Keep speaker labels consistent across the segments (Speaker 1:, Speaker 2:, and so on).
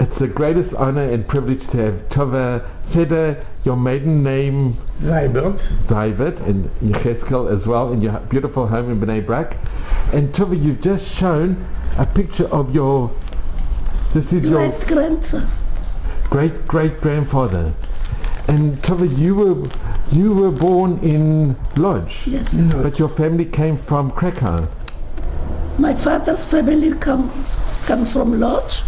Speaker 1: It's the greatest honor and privilege to have Tovah Feder, your maiden name Zybert, and Yecheskel as well, in your beautiful home in Bnei Brak. And Tovah, you've just shown a picture of your, this is your
Speaker 2: great-grandson.
Speaker 1: Great-great-grandfather. And Tovah, you were born in Lodz.
Speaker 2: Yes.
Speaker 1: But your family came from Krakow.
Speaker 2: My father's family come from Lodz,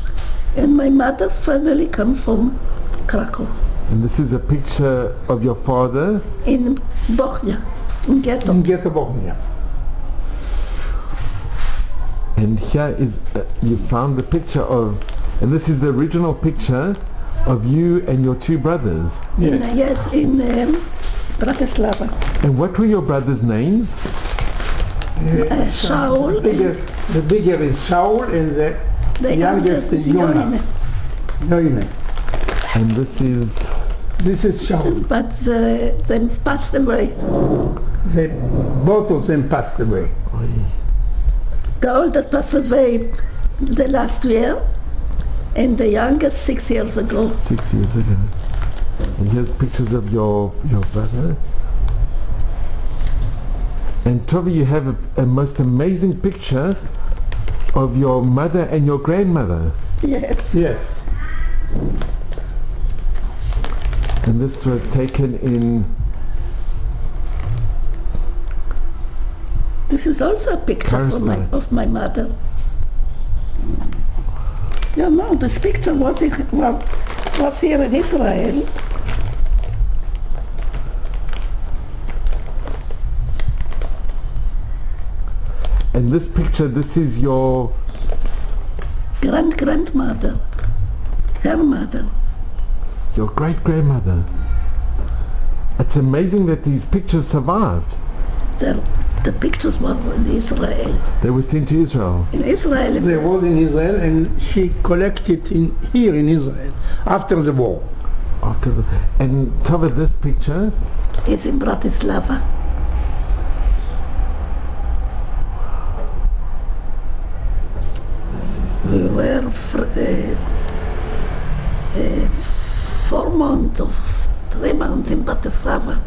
Speaker 2: and my mother's family come from Krakow.
Speaker 1: And this is a picture of your father?
Speaker 2: In Bochnia, in Ghetto.
Speaker 3: In Ghetto Bochnia.
Speaker 1: And here is, you found the picture of, and this is the original picture of you and your two brothers.
Speaker 2: Yes, in Bratislava.
Speaker 1: And what were your brothers' names?
Speaker 2: Shaul.
Speaker 3: The bigger is Shaul, and the youngest is Yonah.
Speaker 1: And this is
Speaker 3: Shaul.
Speaker 2: But they passed away.
Speaker 3: Both of them passed away.
Speaker 2: The oldest passed away the last year, and the youngest 6 years ago.
Speaker 1: 6 years ago. And here's pictures of your brother. And Tovah, you have a most amazing picture of your mother and your grandmother.
Speaker 2: Yes.
Speaker 3: Yes.
Speaker 1: And this was taken in...
Speaker 2: This is also a picture of my mother. You know, this picture was here in Israel.
Speaker 1: And this picture, this is your...
Speaker 2: Grandmother, her mother.
Speaker 1: Your great-grandmother. It's amazing that these pictures survived.
Speaker 2: The pictures were in Israel.
Speaker 1: They were sent to Israel.
Speaker 2: In Israel.
Speaker 3: They was in Israel, and she collected here in Israel after the war.
Speaker 1: And Tovah, this picture
Speaker 2: is in Bratislava. We were 4 months or 3 months in Bratislava.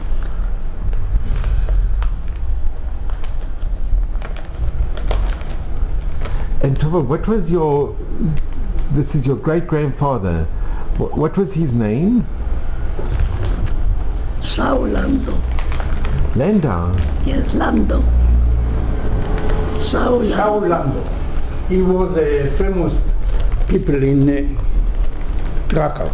Speaker 1: And Tovah, what was this is your great-grandfather. What was his name?
Speaker 2: Shaul Landau.
Speaker 1: Landau?
Speaker 2: Yes, Landau.
Speaker 3: Shaul Landau. He was a famous people in Krakow.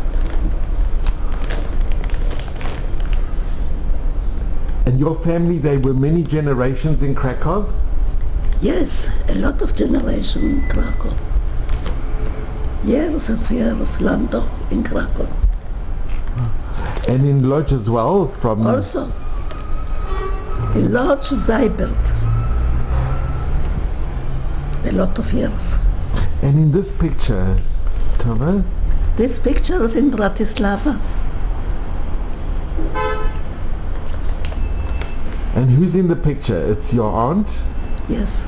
Speaker 1: And your family, they were many generations in Krakow?
Speaker 2: Yes, a lot of generation in Krakow. Years and years, Landau in Krakow.
Speaker 1: And in Lodz as well?
Speaker 2: Also. In Lodz, Zybert. A lot of years.
Speaker 1: And in this picture, Tovah?
Speaker 2: This picture is in Bratislava.
Speaker 1: And who's in the picture? It's your aunt?
Speaker 2: Yes.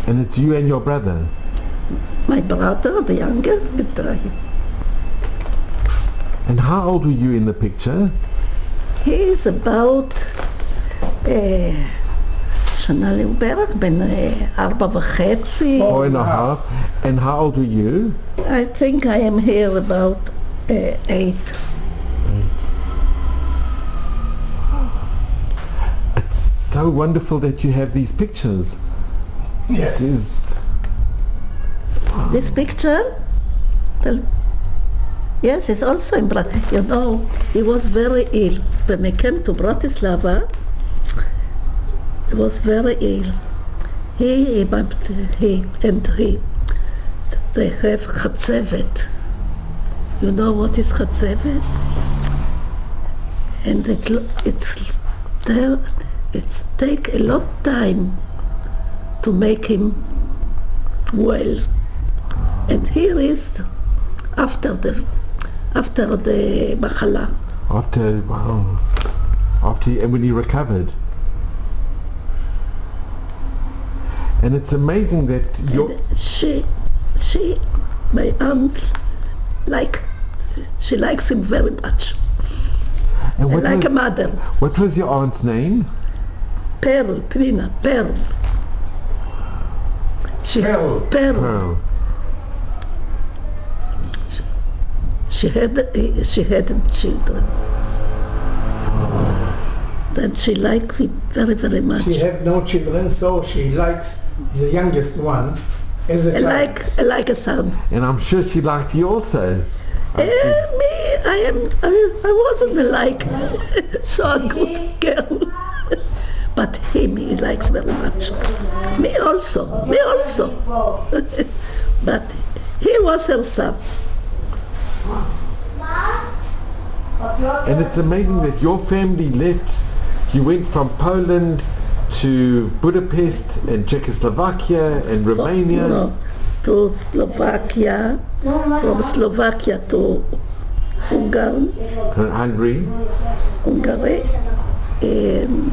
Speaker 1: And it's you and your brother?
Speaker 2: My brother, the youngest,
Speaker 1: And how old were you in the picture?
Speaker 2: He is about שנה בערך, בין 4.5.
Speaker 1: 4.5. And how old were you?
Speaker 2: I think I am here about 8.
Speaker 1: It's so wonderful that you have these pictures.
Speaker 3: Yes.
Speaker 2: This picture, yes, it's also in Bratislava. You know, he was very ill. When he came to Bratislava, he was very ill. He, they have Chatzevet. You know what is Chatzevet? And it's take a lot of time to make him well. And here is after the Machala.
Speaker 1: And when he recovered. And it's amazing that
Speaker 2: she, my aunt, she likes him very much.
Speaker 1: And
Speaker 2: Like a mother.
Speaker 1: What was your aunt's name?
Speaker 2: Pearl, Pnina, Pearl. Pearl.
Speaker 1: Pearl.
Speaker 2: She had children. Then she liked him very, very much.
Speaker 3: She had no children, so she likes the youngest one as a child.
Speaker 2: Like a son.
Speaker 1: And I'm sure she liked you also.
Speaker 2: I wasn't like so a good girl. But him he likes very much. Me also. But he was her son.
Speaker 1: And it's amazing that your family left. You went from Poland to Budapest and Czechoslovakia and Romania.
Speaker 2: No, to Slovakia, from Slovakia to Hungary, and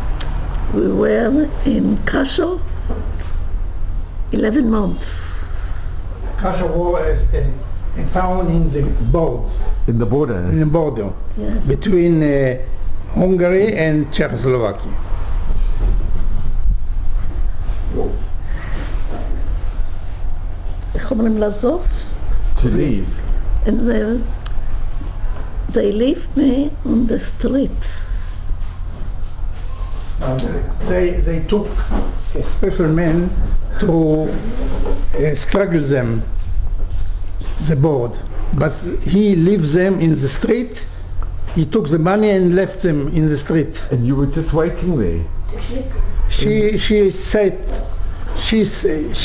Speaker 2: we were in Kassel 11 months.
Speaker 3: Kassel was a town in the border.
Speaker 1: In the border?
Speaker 2: Yes.
Speaker 3: Between Hungary and Czechoslovakia.
Speaker 2: איך אומרים לעזוב?
Speaker 1: To leave.
Speaker 2: And they left me on the street.
Speaker 3: They took a special man to struggle them, the board. But he left them in the street. He took the money and left them in the street.
Speaker 1: And you were just waiting there?
Speaker 3: She said she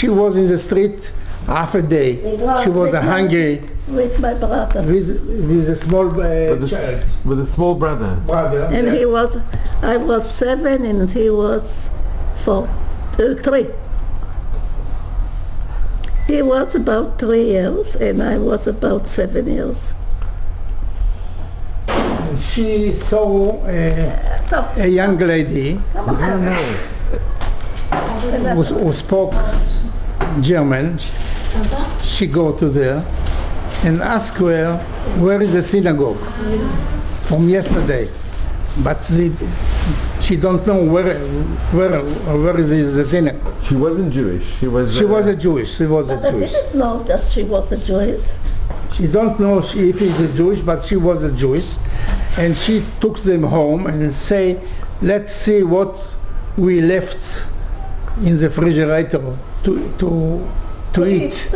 Speaker 3: was in the street half a day. She was hungry.
Speaker 2: With my brother.
Speaker 3: With a small child.
Speaker 1: With a small brother.
Speaker 2: And
Speaker 3: yes.
Speaker 2: I was 7 and he was 3. He was about 3 years and I was about 7 years.
Speaker 3: She saw a young lady who spoke German. She go to there and ask her, where is the synagogue from yesterday? But she don't know where is the synagogue.
Speaker 1: She wasn't Jewish. She was
Speaker 2: I didn't know that she was a Jewish.
Speaker 3: She don't know if he's a Jewish, but she was a Jewish. And she took them home and say, let's see what we left in the refrigerator to eat.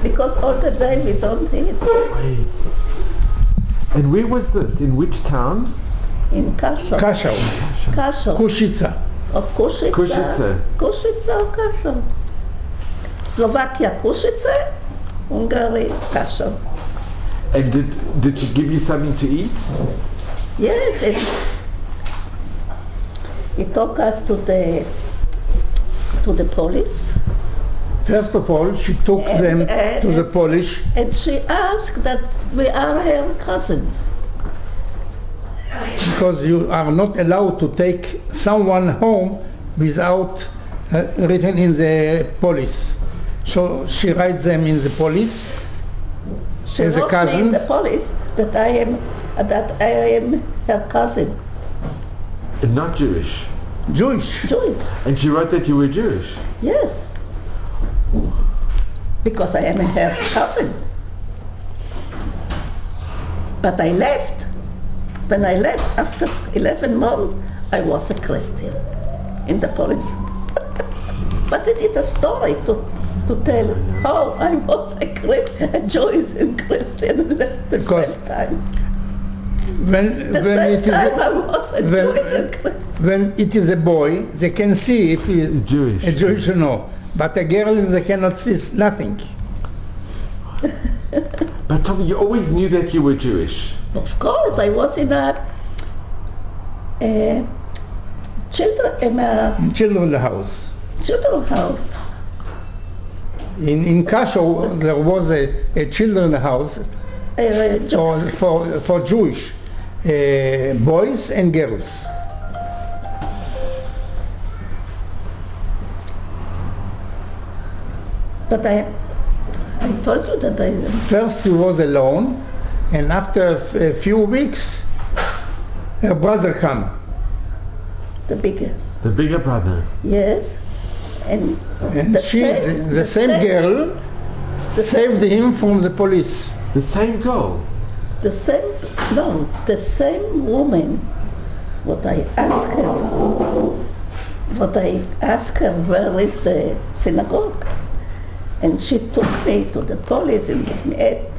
Speaker 2: Because all the day we don't eat.
Speaker 1: And where was this? In which town?
Speaker 2: In Kassel.
Speaker 3: Kassel. Košice.
Speaker 2: Košice or Kassel. Slovakia, Košice, Hungary, Kassel.
Speaker 1: And did she give you something to eat?
Speaker 2: Yes, it took us to the police.
Speaker 3: First of all, she took them to the police.
Speaker 2: And she asked that we are her cousins.
Speaker 3: Because you are not allowed to take someone home without written in the police. So she writes them in the police as a cousin.
Speaker 2: In the police that I am her cousin.
Speaker 1: And not Jewish?
Speaker 3: Jewish.
Speaker 1: And she wrote that you were Jewish?
Speaker 2: Yes. Because I am her cousin. But I left. When I left after 11 months, I was a Christian in the police. But it is a story to tell how I was a Jewish and Christian at the same time.
Speaker 3: When it is a boy, they can see if he is Jewish or no. But a girl, they cannot see nothing.
Speaker 1: But Tovah, you always knew that you were Jewish.
Speaker 2: Of course, I was in a
Speaker 3: children's house.
Speaker 2: Children's house.
Speaker 3: In Kassel, there was a children's house for Jewish boys and girls.
Speaker 2: But I told you that I...
Speaker 3: First she was alone, and after a few weeks, her brother came.
Speaker 2: The bigger.
Speaker 1: The bigger brother.
Speaker 2: Yes. And
Speaker 3: the same girl saved him from the police.
Speaker 1: The same girl?
Speaker 2: The same woman. What I asked her, where is the synagogue? And she took me to the police and gave me it.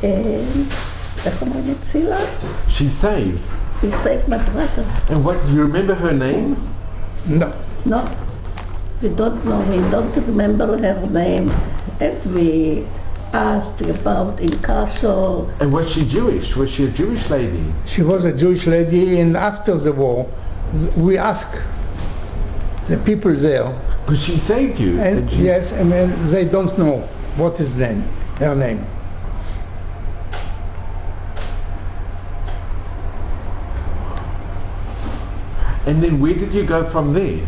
Speaker 2: And
Speaker 1: she saved?
Speaker 2: He saved my brother.
Speaker 1: And what, do you remember her name?
Speaker 3: No.
Speaker 2: No. We don't know. We don't remember her name. And we asked about in Kasho.
Speaker 1: And was she Jewish? Was she a Jewish lady?
Speaker 3: She was a Jewish lady, and after the war, we asked the people there.
Speaker 1: But she saved you?
Speaker 3: And yes, I mean, they don't know what is her name.
Speaker 1: And then where did you go from there?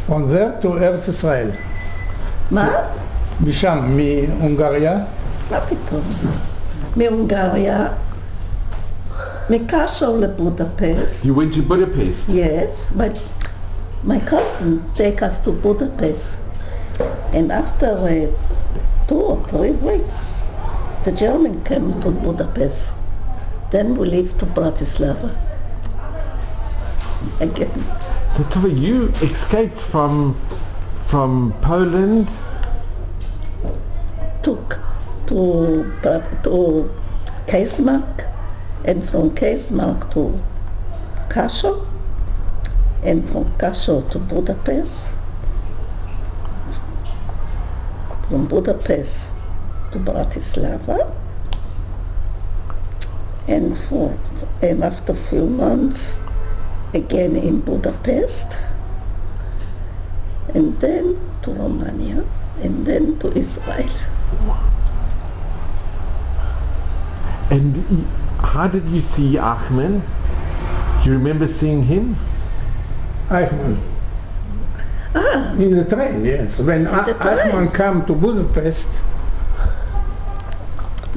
Speaker 3: From there to Eretz Israel.
Speaker 2: מה?
Speaker 3: משם, מהונגריה.
Speaker 2: מה פתאום? מהונגריה, מקשו לבודפשט.
Speaker 1: You went to Budapest?
Speaker 2: Yes, my cousin take us to Budapest. And after 2 or 3 weeks, the German came to Budapest. Then we lived to Bratislava. Again.
Speaker 1: So Tovah, you escaped from Poland
Speaker 2: to Keismark, and from Keismark to Kasho, and from Kasho to Budapest, from Budapest to Bratislava, and after a few months again in Budapest, and then to Romania, and then to Israel.
Speaker 1: And how did you see Achman? Do you remember seeing him?
Speaker 3: Eichmann. In the train, yes. When Eichmann came to Budapest,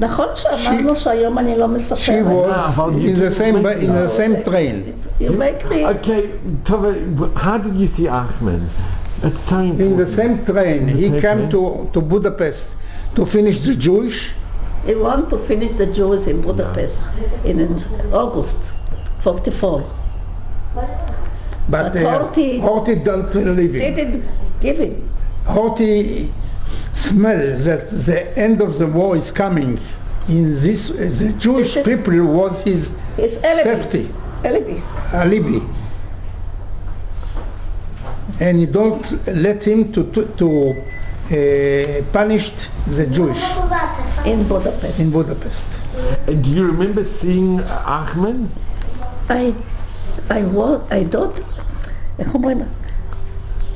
Speaker 2: נכון שאמרנו שהיום אני לא מספרת.
Speaker 3: she was in the same train.
Speaker 2: You make me...
Speaker 1: Okay, Tovah, how did you see Achman? It's so important.
Speaker 3: In the same train. He came to Budapest to finish the Jewish.
Speaker 2: He wanted to finish the Jews in Budapest in August 44.
Speaker 3: But Horthy don't leave him.
Speaker 2: Didn't give him.
Speaker 3: Horthy smell that the end of the war is coming. In this, the Jewish people was his safety, alibi, and you don't let him to punish the Jewish
Speaker 2: in Budapest.
Speaker 3: In Budapest.
Speaker 1: And do you remember seeing Achman?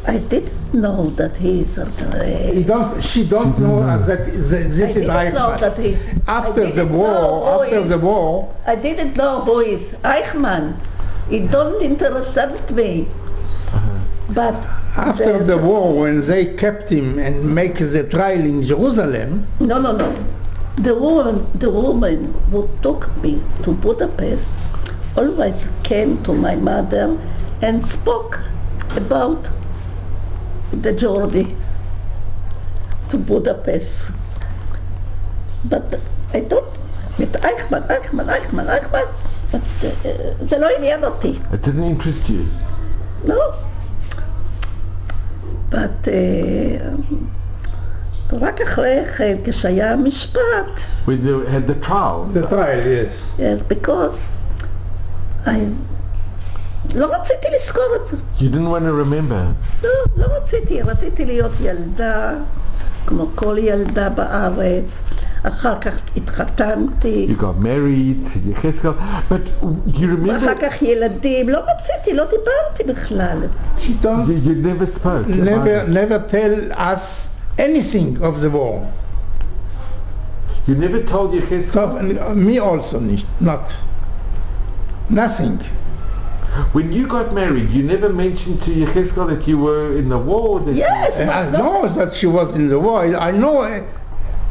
Speaker 2: I didn't know that he's...
Speaker 3: She don't know that this is Eichmann. After the war,
Speaker 2: I didn't know who is Eichmann. It don't interest me. But
Speaker 3: after the war, when they kept him and make the trial in Jerusalem.
Speaker 2: No. The woman who took me to Budapest always came to my mother and spoke about the journey to Budapest. But I don't, with Eichmann, but זה לא עניין אותי.
Speaker 1: It didn't interest you?
Speaker 2: No. But רק אחרי כן, כשהיה משפט.
Speaker 1: When they had the trial?
Speaker 3: The trial, yes.
Speaker 2: Yes, because לא רציתי לזכור את זה.
Speaker 1: You didn't want to remember?
Speaker 2: לא רציתי להיות ילדה, כמו כל ילדה בארץ. אחר כך התחתנתי.
Speaker 1: You got married, יחזקאל, but you remember...
Speaker 2: ואחר כך ילדים, לא רציתי, לא דיברתי בכלל.
Speaker 3: She don't...
Speaker 1: You never spoke?
Speaker 3: Never tell us anything of the war.
Speaker 1: You never told Yechezkel?
Speaker 3: Me also not. Nothing.
Speaker 1: When you got married, you never mentioned to Yecheskel that you were in the war? That
Speaker 2: Yes,
Speaker 3: I
Speaker 2: but
Speaker 3: know that she was in the war. I know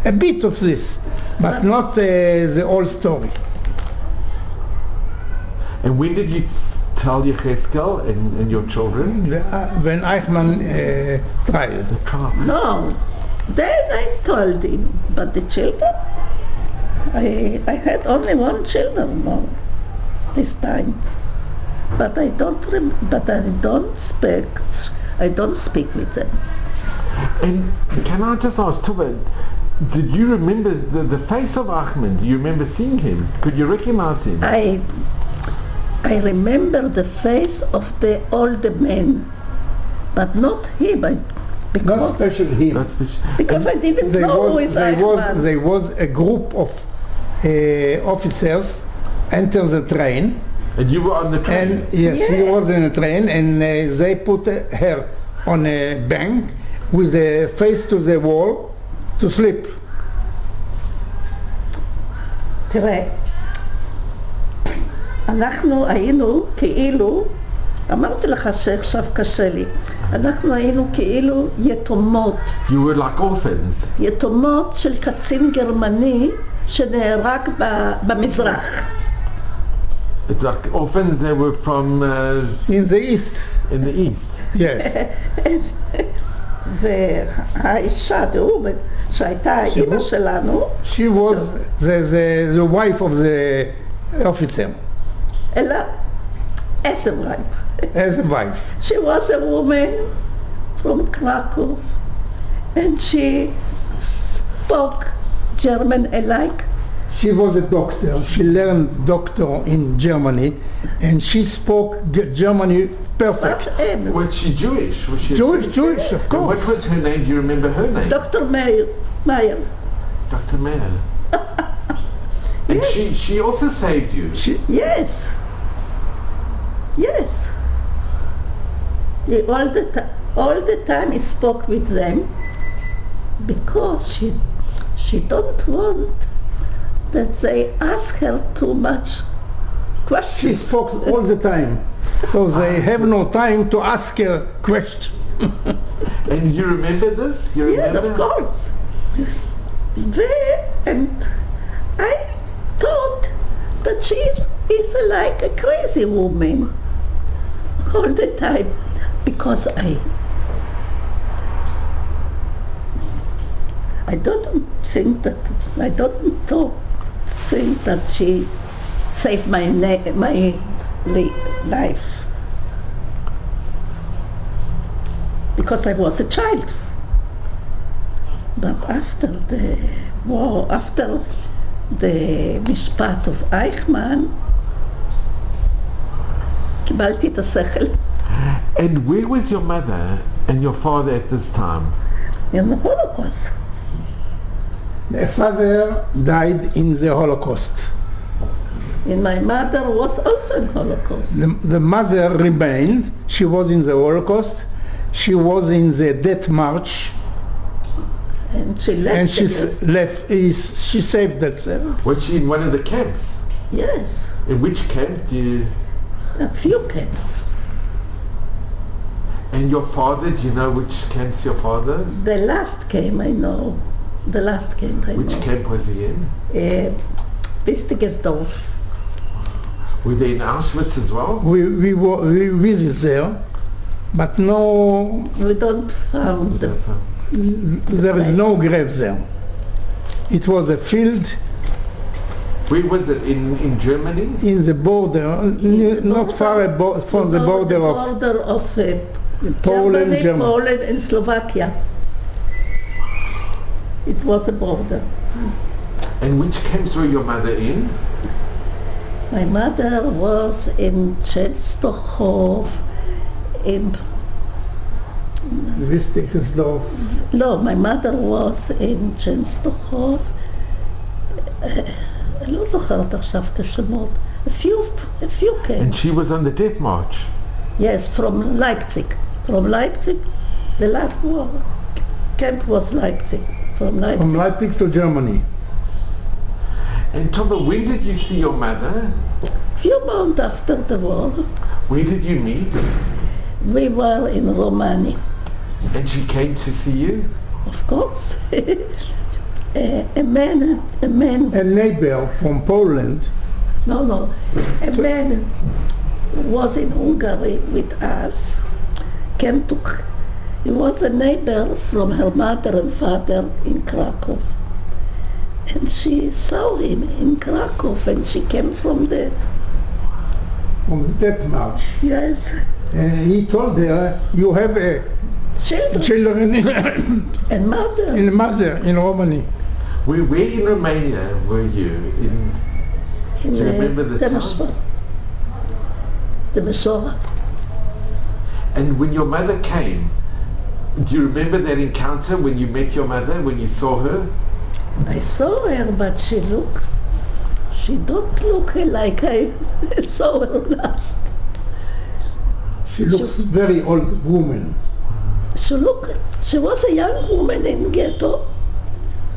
Speaker 3: a bit of this, but not the whole story.
Speaker 1: And when did you tell Yecheskel and your children?
Speaker 3: When Eichmann trial.
Speaker 1: The trial.
Speaker 2: no. Then I told him, but the children, I had only one children now, this time. But I don't speak with them.
Speaker 1: And can I just ask, Tovah, did you remember the face of Ahmed? Do you remember seeing him? Could you recognize him?
Speaker 2: I remember the face of the older man, but not him.
Speaker 3: Not
Speaker 2: Because
Speaker 3: special him.
Speaker 1: That's
Speaker 2: because I didn't know who is Eichmann.
Speaker 3: There was a group of officers enter the train,
Speaker 1: and you were on the train?
Speaker 3: and yes, he was in a train, and they put her on a bank with the face to the wall to sleep.
Speaker 2: תראה, אנחנו היינו כאילו, אמרתי לך שעכשיו קשה לי, אנחנו היינו כאילו יתומות.
Speaker 1: You were like orphans.
Speaker 2: יתומות של קצין גרמני שנהרג במזרח.
Speaker 1: It's like orphans that were from
Speaker 3: In the east,
Speaker 1: in the east.
Speaker 3: yes.
Speaker 2: והאישה, שהייתה אימא שלנו,
Speaker 3: She was the wife of the officer,
Speaker 2: אלא as a wife.
Speaker 3: as a wife.
Speaker 2: She was a woman from Krakow, and she spoke German alike.
Speaker 3: She was a doctor. She learned doctor in Germany, and she spoke Germany perfect.
Speaker 2: But
Speaker 1: Was she Jewish? Was she
Speaker 3: Jewish, of
Speaker 1: And what
Speaker 3: course.
Speaker 1: was her name? Do you remember her name?
Speaker 2: Dr. Meyer.
Speaker 1: Dr. Meyer. And she also saved you.
Speaker 2: Yes. Yes. All the time he spoke with them because she don't want that they ask her too much
Speaker 3: She
Speaker 2: questions.
Speaker 3: spoke all the time, so they have no time to ask her question.
Speaker 1: And you remember this? You
Speaker 2: Yeah,
Speaker 1: remember?
Speaker 2: of course. And I thought that she is like a crazy woman all the time because I don't think that she saved my life because I was a child. But after the war, after the משפט of Eichmann, קיבלתי את השכל.
Speaker 1: And where was your mother and your father at this time?
Speaker 2: In the Holocaust.
Speaker 3: The father died in the Holocaust.
Speaker 2: And my mother was also in Holocaust.
Speaker 3: The mother remained. She was in the Holocaust. She was in the Death March,
Speaker 2: And she left.
Speaker 3: and she saved herself.
Speaker 1: Was she in one of the camps?
Speaker 2: Yes,
Speaker 1: In which camp do you...
Speaker 2: a few camps.
Speaker 1: And your father, do you know which camp's your father?
Speaker 2: The last camp I know. The last camp I
Speaker 1: Which
Speaker 2: know.
Speaker 1: camp was he in?
Speaker 2: Wistigesdorf.
Speaker 1: Were they in Auschwitz as well?
Speaker 3: We visited there, but no,
Speaker 2: We don't found the
Speaker 3: there is no grave there. It was a field
Speaker 1: Where was it? In Germany?
Speaker 3: in the border, not far from the border of
Speaker 2: Poland,
Speaker 3: Germany.
Speaker 2: Poland and Slovakia. It was a border.
Speaker 1: And which camps were your mother in?
Speaker 2: My mother was in Częstochow, in
Speaker 3: Wistigesdorf.
Speaker 2: no, my mother was in Częstochow. אני לא זוכרת עכשיו את השמות. A few
Speaker 1: And
Speaker 2: camps.
Speaker 1: she was on the death march.
Speaker 2: Yes, from Leipzig. From Leipzig, the last war camp was Leipzig. From Leipzig.
Speaker 3: From Leipzig to Germany.
Speaker 1: And Tovah, when did you see your mother?
Speaker 2: Few months after the war.
Speaker 1: Where did you meet?
Speaker 2: We were in Romania.
Speaker 1: And she came to see you?
Speaker 2: Of course. A man.
Speaker 3: A neighbor from Poland.
Speaker 2: No. A man who was in Hungary with us came to. He was a neighbor from her mother and father in Krakow. And she saw him in Krakow, and she came from the
Speaker 3: death march.
Speaker 2: Yes.
Speaker 3: He told her, you have children
Speaker 2: and mother.
Speaker 3: In mother in Romania.
Speaker 1: Where in Romania were you? Do you remember the town?
Speaker 2: Timisoara.
Speaker 1: And when your mother came, do you remember that encounter when you met your mother, when you saw her?
Speaker 2: I saw her, but she don't look like I saw her last.
Speaker 3: She looks very old woman.
Speaker 2: She was a young woman in ghetto,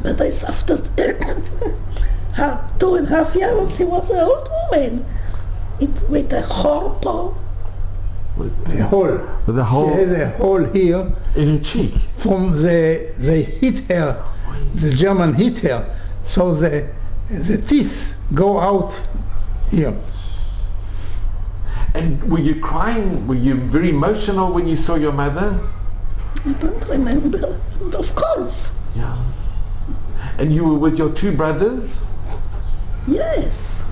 Speaker 2: but after 2.5 years, she was an old woman with a hole.
Speaker 3: A hole.
Speaker 1: With a hole.
Speaker 3: She has a hole here
Speaker 1: in her cheek.
Speaker 3: From they hit her, the German hit her, so the teeth go out here.
Speaker 1: And were you crying? Were you very emotional when you saw your mother?
Speaker 2: I don't remember. Of course.
Speaker 1: Yeah. And you were with your two brothers?
Speaker 2: Yes.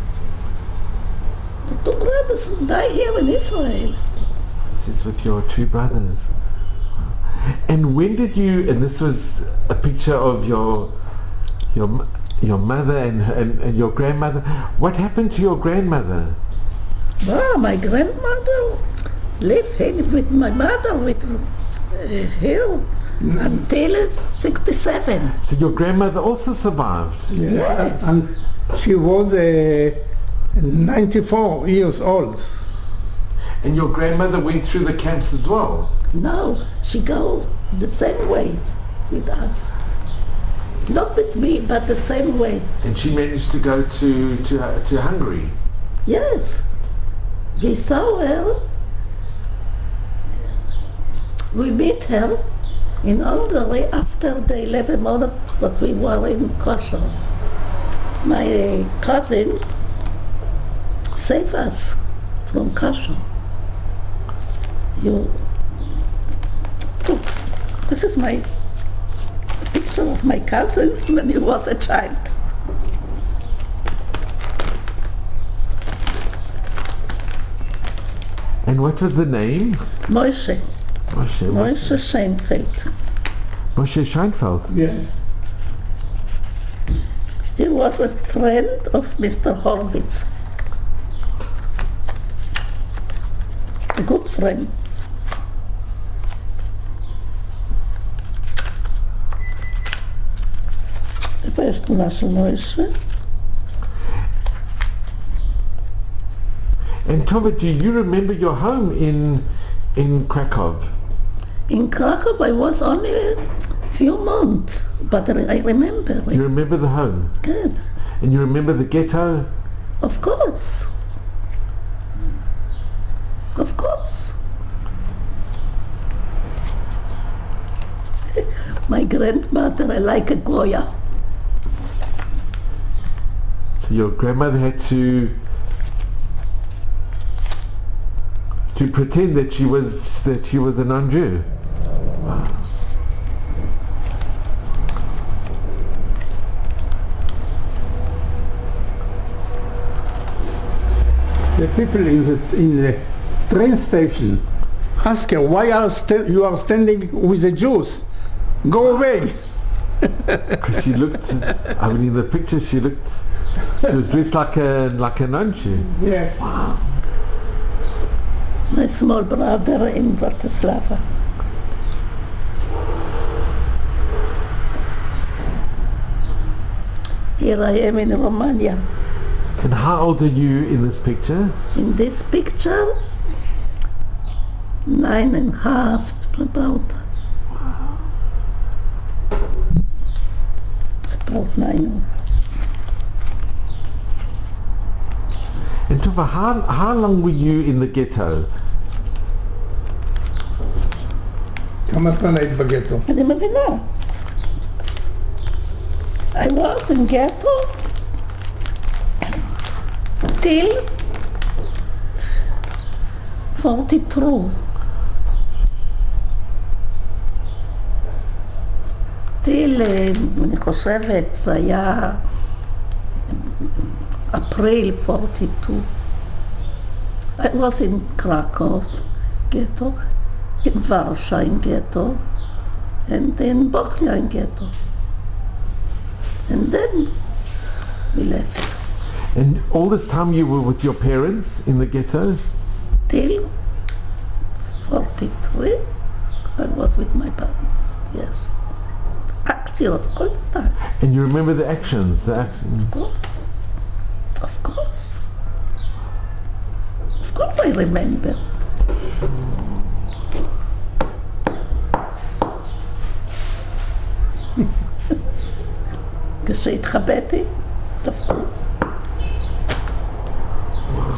Speaker 2: The two brothers died here in Israel.
Speaker 1: This is with your two brothers. And when did you, and this was a picture of your mother and your grandmother. What happened to your grandmother?
Speaker 2: Well, my grandmother lived with my mother here until 67.
Speaker 1: So your grandmother also survived?
Speaker 3: Yes. And she was 94 years old.
Speaker 1: And your grandmother went through the camps as well?
Speaker 2: No, she go the same way with us. Not with me, but the same way.
Speaker 1: And she managed to go to Hungary?
Speaker 2: Yes. We saw her. We met her in Hungary after the 11 months that we were in Kosovo. My cousin saved us from Kosovo. This is my picture of my cousin when he was a child.
Speaker 1: And what was the name?
Speaker 2: Moshe Scheinfeld.
Speaker 1: Moshe Scheinfeld?
Speaker 3: Yes.
Speaker 2: He was a friend of Mr. Horowitz. A good friend. איפה יש תמונה של מוישה?
Speaker 1: And Tovah, do you remember your home in Krakow?
Speaker 2: In Krakow I was only a few months, but I remember it.
Speaker 1: You remember the home?
Speaker 2: Good.
Speaker 1: And you remember the ghetto?
Speaker 2: Of course. Of course. My grandmother, like a Goya.
Speaker 1: So your grandmother had to pretend that she was a non-Jew. Wow.
Speaker 3: The people in the train station ask her, why you are standing with the Jews? Go away.
Speaker 1: Because she looked, I mean, in the picture she was dressed like a non-Jew.
Speaker 3: Yes.
Speaker 1: Wow.
Speaker 2: My small brother in Bratislava. Here I am in Romania.
Speaker 1: And how old are you in this picture?
Speaker 2: In this picture, 9.5, about 9.
Speaker 1: And Tovah, how long were you in the ghetto?
Speaker 3: כמה זמן היית בגטו?
Speaker 2: אני מבינה. I was in ghetto till 42. till, אני חושבת, זה היה אפריל 42. I was in Krakow ghetto, in Warsaw in ghetto, and in Bosnia in ghetto. And then we left.
Speaker 1: And all this time you were with your parents in the ghetto?
Speaker 2: Till 43, I was with my parents, yes. Action all the time.
Speaker 1: And you remember the actions?
Speaker 2: Of course. Of course. Of course I remember. כשהתחבאתי, דפקו.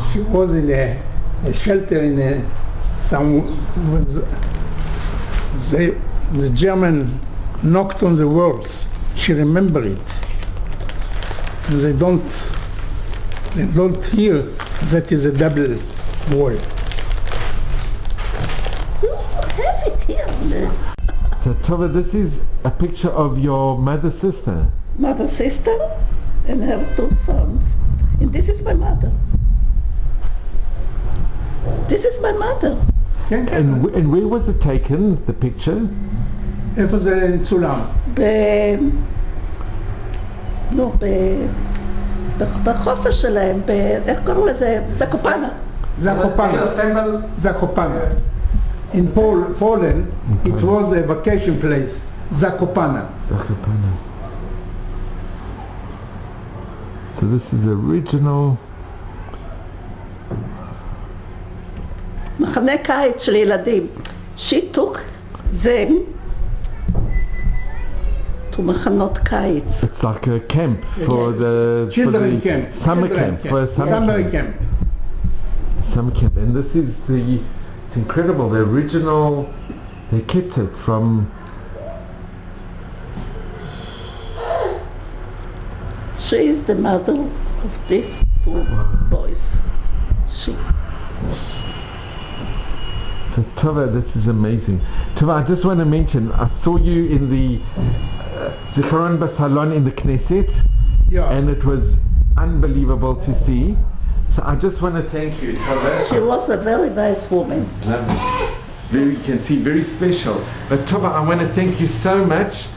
Speaker 3: She was in a shelter in the German knocked on the walls. She remembered it. And they don't hear that is a double wall.
Speaker 2: You have it here.
Speaker 1: So Tovah, this is a picture of your mother's sister.
Speaker 2: Mother, sister, and her 2 sons. And this is my mother. This is my mother.
Speaker 1: And where was it taken, the picture?
Speaker 3: איפה זה צולם?
Speaker 2: בחופש שלהם, איך קראו לזה? זקופנה.
Speaker 3: Zakopane. In Poland, it was a vacation place, Zakopane.
Speaker 1: So this is the original.
Speaker 2: מחנה קיץ של ילדים. She took them to מחנות קיץ.
Speaker 1: It's like a camp for the
Speaker 3: Children camp.
Speaker 1: Summer camp. For summer camp. Summer camp. And this is it's incredible. The original, they kept it from.
Speaker 2: She is the mother of these 2 boys. She.
Speaker 1: So Tovah, this is amazing. Tovah, I just want to mention, I saw you in the Zikaron Basalon in the Knesset, and it was unbelievable to see. So I just want to thank you, Tovah.
Speaker 2: She was a very nice woman.
Speaker 1: Lovely. You can see, very special. But Tovah, I want to thank you so much.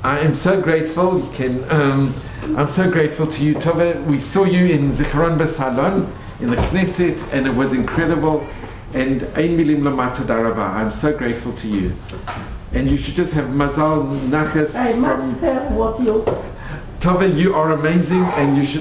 Speaker 1: I am so grateful. I'm so grateful to you, Tovah. We saw you in Zikaron Basalon in the Knesset, and it was incredible. And ein milim lamata daraba. I'm so grateful to you. And you should just have mazal nachas.
Speaker 2: I must have what you.
Speaker 1: Tovah, you are amazing, and you should.